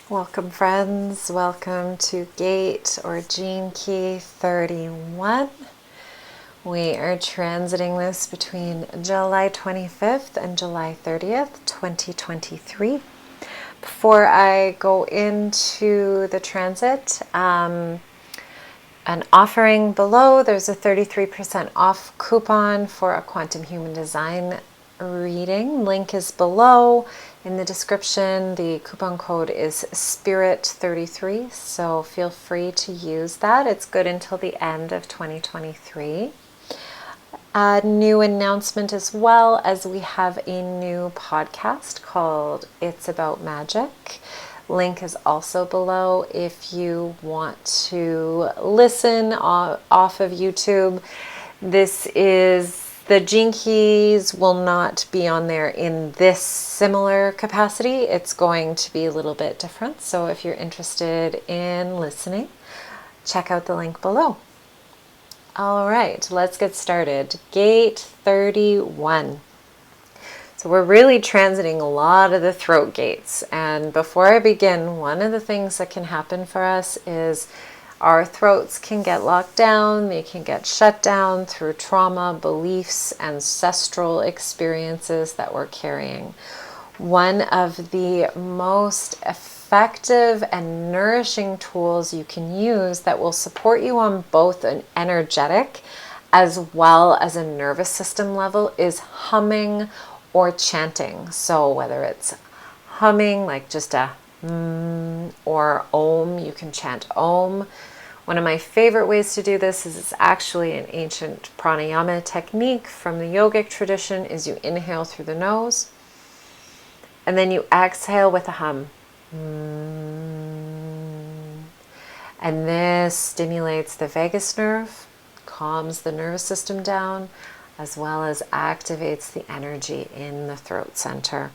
Welcome, friends. Welcome to Gate or Gene Key 31. We are transiting this between July 25th and July 30th, 2023. Before I go into the transit, an offering below, there's a 33% off coupon for a quantum human design reading. Link is below in the description. The coupon code is SPIRIT33, so feel free to use that. It's good until the end of 2023. A new announcement as well, as we have a new podcast called It's About Magic. Link is also below if you want to listen off of YouTube. This is the Gene Keys will not be on there in this similar capacity. It's going to be a little bit different. So if you're interested in listening, check out the link below. All right, let's get started. Gate 31. So we're really transiting a lot of the throat gates. And before I begin, one of the things that can happen for us is our throats can get locked down, they can get shut down through trauma, beliefs, ancestral experiences that we're carrying. One of the most effective and nourishing tools you can use that will support you on both an energetic as well as a nervous system level is humming or chanting. So whether it's humming, like just a or Om, you can chant Om. One of my favorite ways to do this is it's actually an ancient pranayama technique from the yogic tradition. Is you inhale through the nose and then you exhale with a hum. And this stimulates the vagus nerve, calms the nervous system down, as well as activates the energy in the throat center.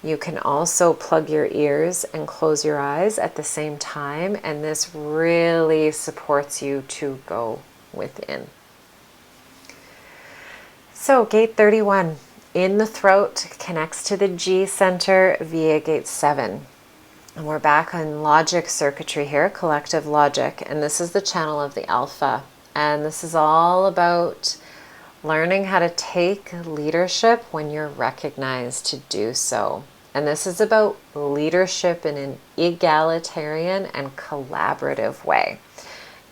You can also plug your ears and close your eyes at the same time, and this really supports you to go within. So gate 31 in the throat connects to the G center via gate 7. And we're back on logic circuitry here, collective logic, and this is the channel of the alpha. And this is all about learning how to take leadership when you're recognized to do so. And this is about leadership in an egalitarian and collaborative way.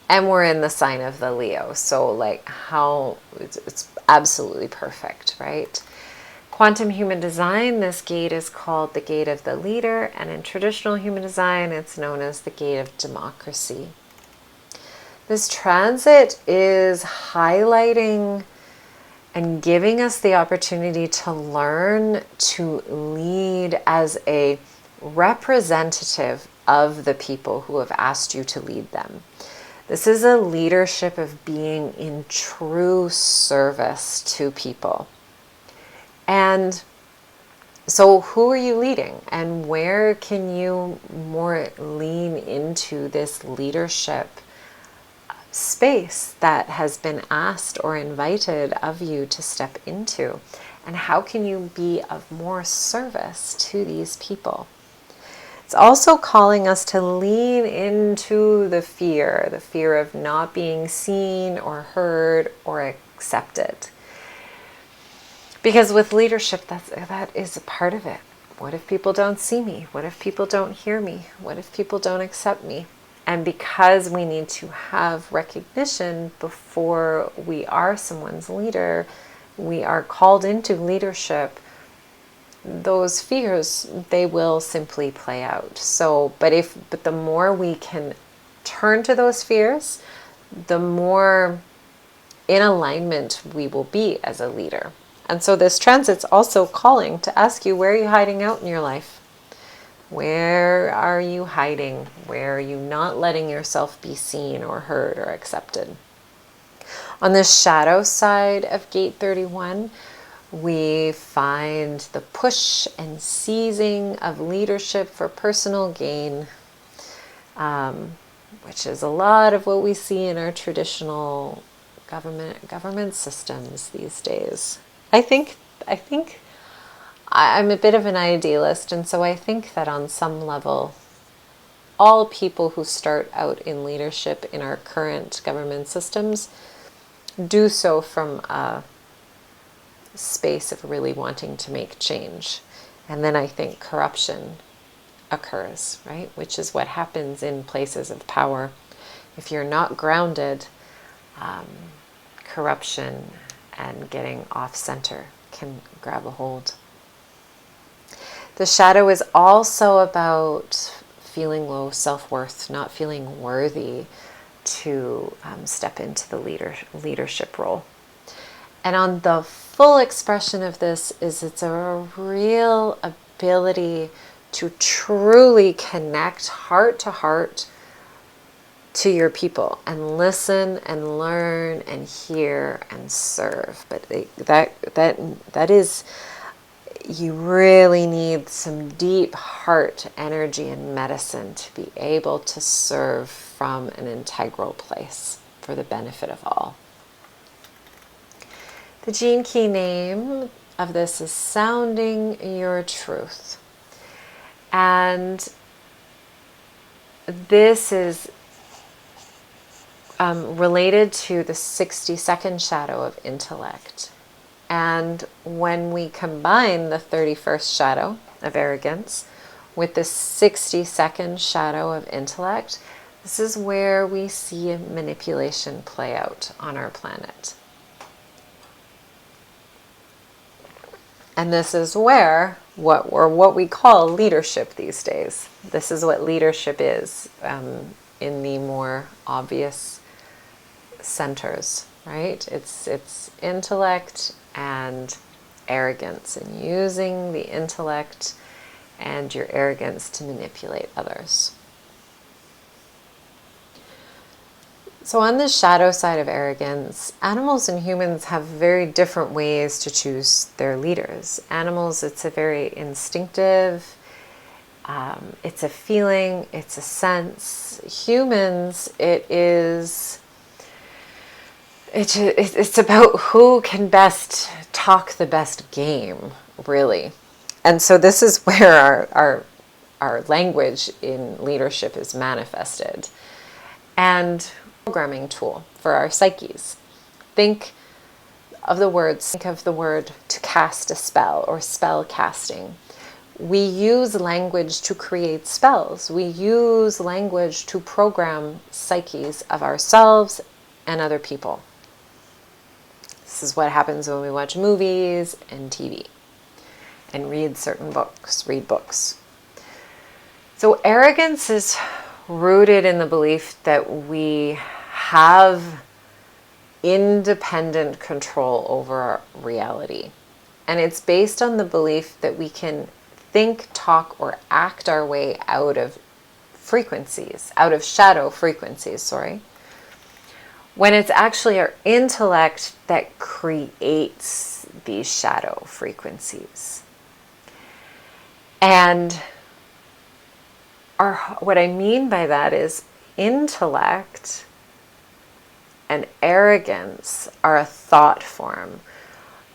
And we're in the sign of the Leo, so like how it's absolutely perfect, right? Quantum human design, this gate is called the gate of the leader, and in traditional human design, it's known as the gate of democracy. This transit is highlighting and giving us the opportunity to learn to lead as a representative of the people who have asked you to lead them. This is a leadership of being in true service to people. And so who are you leading, and where can you more lean into this leadership space that has been asked or invited of you to step into? And how can you be of more service to these people? It's also calling us to lean into the fear of not being seen or heard or accepted. Because with leadership, that is a part of it. What if people don't see me? What if people don't hear me? What if people don't accept me? And because we need to have recognition before we are someone's leader, we are called into leadership, those fears, they will simply play out. So, but the more we can turn to those fears, the more in alignment we will be as a leader. And so this transit's also calling to ask you, where are you hiding out in your life? Where are you hiding? Where are you not letting yourself be seen or heard or accepted? On the shadow side of gate 31, we find the push and seizing of leadership for personal gain, which is a lot of what we see in our traditional government systems these days. I think I'm a bit of an idealist, and so I think that on some level all people who start out in leadership in our current government systems do so from a space of really wanting to make change. And then I think corruption occurs, right? Which is what happens in places of power. If you're not grounded, corruption and getting off center can grab a hold. The shadow is also about feeling low self-worth, not feeling worthy to step into the leadership role. And on the full expression of this is it's a real ability to truly connect heart to heart to your people and listen and learn and hear and serve. But that is, you really need some deep heart energy and medicine to be able to serve from an integral place for the benefit of all. The gene key name of this is Sounding Your Truth. And this is related to the 62nd shadow of intellect. And when we combine the 31st shadow of arrogance with the 62nd shadow of intellect, this is where we see manipulation play out on our planet. And this is where what we call leadership these days. This is what leadership is in the more obvious centers, right? It's intellect and arrogance, and using the intellect and your arrogance to manipulate others. So on the shadow side of arrogance, animals and humans have very different ways to choose their leaders. Animals, it's a very instinctive, it's a feeling, it's a sense. Humans, it's about who can best talk the best game, really. And so this is where our language in leadership is manifested. And programming tool for our psyches. Think of the word to cast a spell or spell casting. We use language to create spells. We use language to program psyches of ourselves and other people. This is what happens when we watch movies and TV and read certain books, read books. So arrogance is rooted in the belief that we have independent control over our reality. And it's based on the belief that we can think, talk, or act our way out of shadow frequencies, when it's actually our intellect that creates these shadow frequencies. And what I mean by that is intellect and arrogance are a thought form.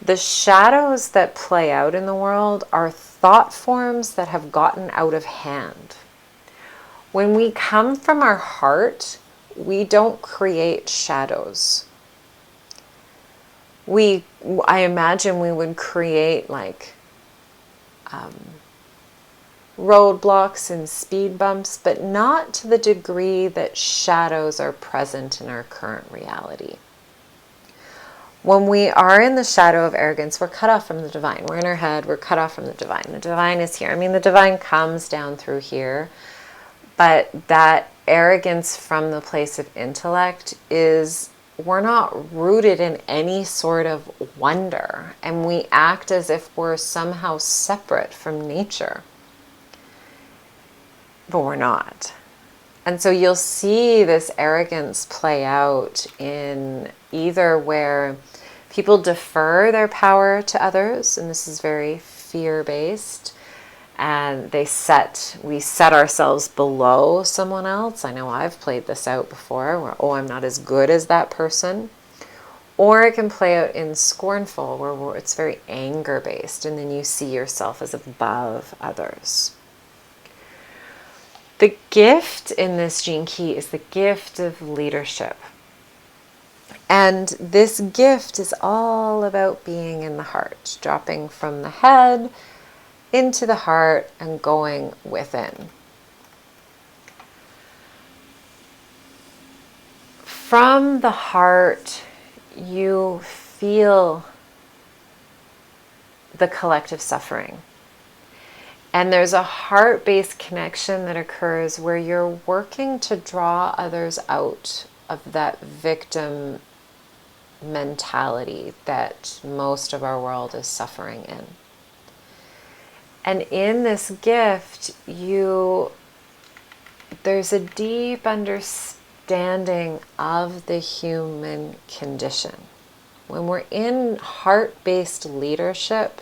The shadows that play out in the world are thought forms that have gotten out of hand. When we come from our heart, we don't create shadows. I imagine we would create roadblocks and speed bumps, but not to the degree that shadows are present in our current reality. When we are in the shadow of arrogance, we're cut off from the divine. We're in our head, we're cut off from the divine. The divine is here. I mean, the divine comes down through here, but that arrogance from the place of intellect is, we're not rooted in any sort of wonder, and we act as if we're somehow separate from nature. But we're not. And so you'll see this arrogance play out in either where people defer their power to others, and this is very fear-based, and we set ourselves below someone else. I know I've played this out before, where, I'm not as good as that person. Or it can play out in scornful, where it's very anger-based, and then you see yourself as above others. The gift in this gene key is the gift of leadership. And this gift is all about being in the heart, dropping from the head into the heart and going within. From the heart, you feel the collective suffering. And there's a heart-based connection that occurs where you're working to draw others out of that victim mentality that most of our world is suffering in. And in this gift, there's a deep understanding of the human condition. When we're in heart-based leadership,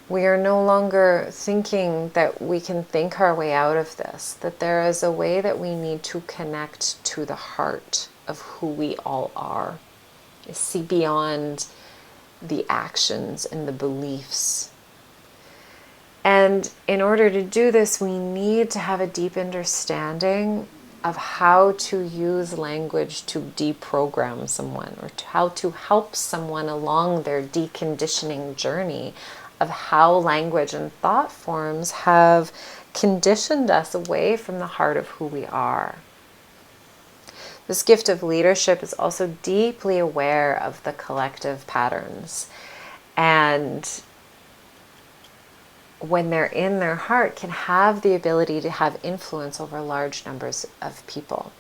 we are no longer thinking that we can think our way out of this, that there is a way that we need to connect to the heart of who we all are, see beyond the actions and the beliefs. And in order to do this, we need to have a deep understanding of how to use language to deprogram someone, or how to help someone along their deconditioning journey of how language and thought forms have conditioned us away from the heart of who we are. This gift of leadership is also deeply aware of the collective patterns, and when they're in their heart, can have the ability to have influence over large numbers of people.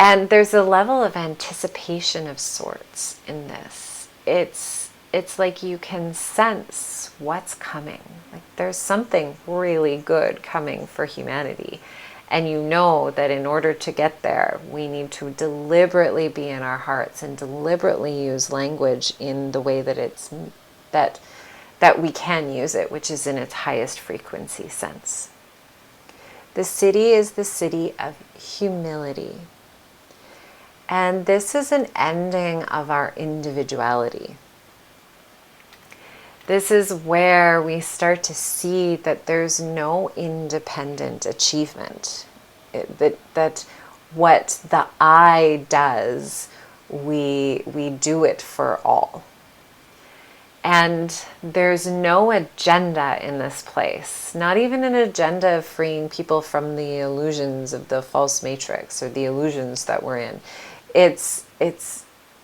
And there's a level of anticipation of sorts in this. It's like you can sense what's coming. Like there's something really good coming for humanity. And you know that in order to get there, we need to deliberately be in our hearts and deliberately use language in the way that we can use it, which is in its highest frequency sense. The Siddhi is the Siddhi of humility. And this is an ending of our individuality. This is where we start to see that there's no independent achievement. That what the I does, we do it for all. And there's no agenda in this place, not even an agenda of freeing people from the illusions of the false matrix or the illusions that we're in. It's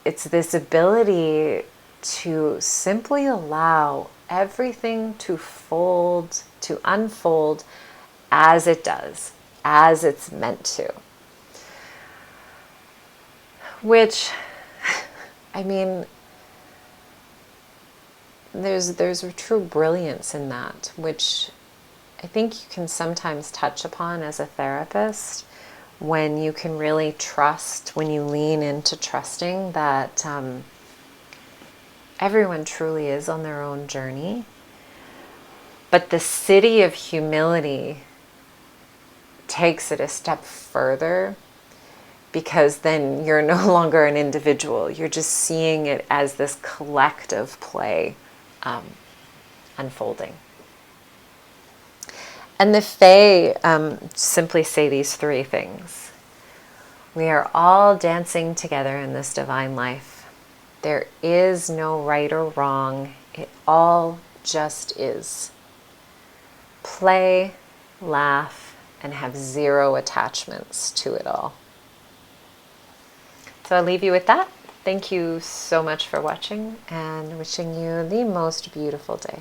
this ability to simply allow everything to unfold as it does, as it's meant to. Which, I mean, there's a true brilliance in that, which I think you can sometimes touch upon as a therapist, when you can really trust, when you lean into trusting that everyone truly is on their own journey. But the Siddhi of humility takes it a step further, because then you're no longer an individual. You're just seeing it as this collective play unfolding. And the Fae simply say these three things. We are all dancing together in this divine life. There is no right or wrong. It all just is. Play, laugh, and have zero attachments to it all. So I'll leave you with that. Thank you so much for watching, and wishing you the most beautiful day.